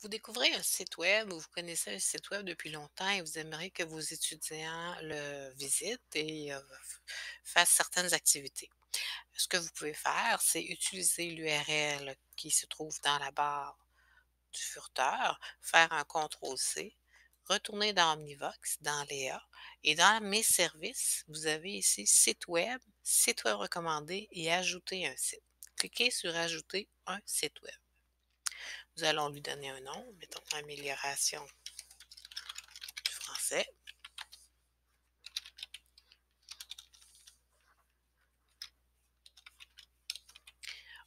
Vous découvrez un site web ou vous connaissez un site web depuis longtemps et vous aimeriez que vos étudiants le visitent et fassent certaines activités. Ce que vous pouvez faire, c'est utiliser l'URL qui se trouve dans la barre du furteur, faire un CTRL-C, retourner dans Omnivox, dans Léa, et dans Mes services, vous avez ici site web recommandé et ajouter un site. Cliquez sur Ajouter un site web. Nous allons lui donner un nom, mettons Amélioration du français.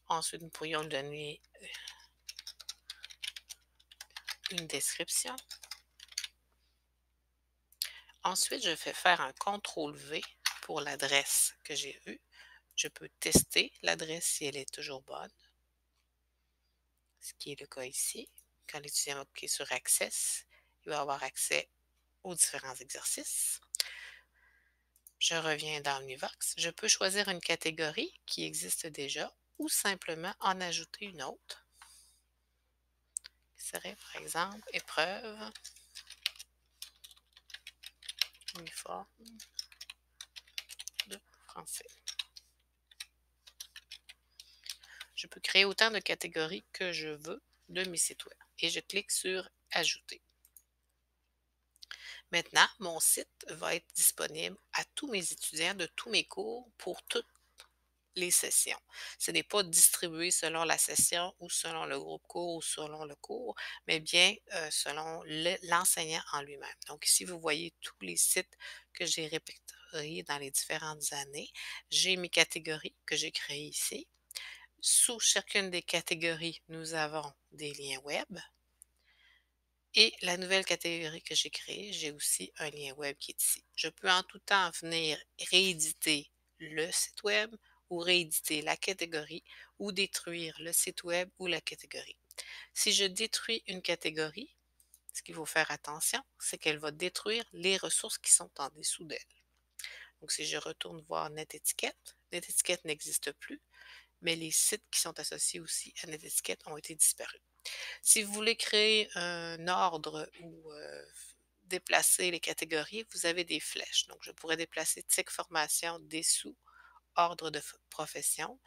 Ensuite, nous pourrions lui donner une description. Ensuite, je vais faire un CTRL-V pour l'adresse que j'ai eue. Je peux tester l'adresse si elle est toujours bonne, ce qui est le cas ici. Quand l'étudiant va cliquer sur Access, il va avoir accès aux différents exercices. Je reviens dans Omnivox. Je peux choisir une catégorie qui existe déjà ou simplement en ajouter une autre, qui serait par exemple épreuve uniforme de français. Je peux créer autant de catégories que je veux de mes sites web et je clique sur Ajouter. Maintenant, mon site va être disponible à tous mes étudiants de tous mes cours pour toutes les sessions. Ce n'est pas distribué selon la session ou selon le groupe cours ou selon le cours, mais bien selon l'enseignant en lui-même. Donc ici, vous voyez tous les sites que j'ai répertoriés dans les différentes années. J'ai mes catégories que j'ai créées ici. Sous chacune des catégories, nous avons des liens web. Et la nouvelle catégorie que j'ai créée, j'ai aussi un lien web qui est ici. Je peux en tout temps venir rééditer le site web ou rééditer la catégorie ou détruire le site web ou la catégorie. Si je détruis une catégorie, ce qu'il faut faire attention, c'est qu'elle va détruire les ressources qui sont en dessous d'elle. Donc, si je retourne voir NetEtiquette n'existe plus, mais les sites qui sont associés aussi à NetEtiquette ont été disparus. Si vous voulez créer un ordre ou déplacer les catégories, vous avez des flèches. Donc, je pourrais déplacer TIC formation dessous ordre de profession.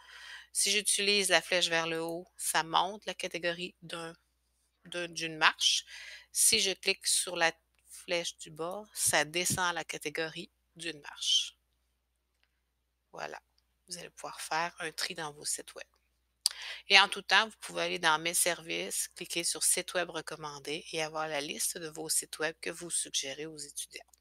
Si j'utilise la flèche vers le haut, ça monte la catégorie d'une marche. Si je clique sur la flèche du bas, ça descend la catégorie d'une marche. Voilà. Vous allez pouvoir faire un tri dans vos sites web. Et en tout temps, vous pouvez aller dans Mes services, cliquer sur Site web recommandé et avoir la liste de vos sites web que vous suggérez aux étudiants.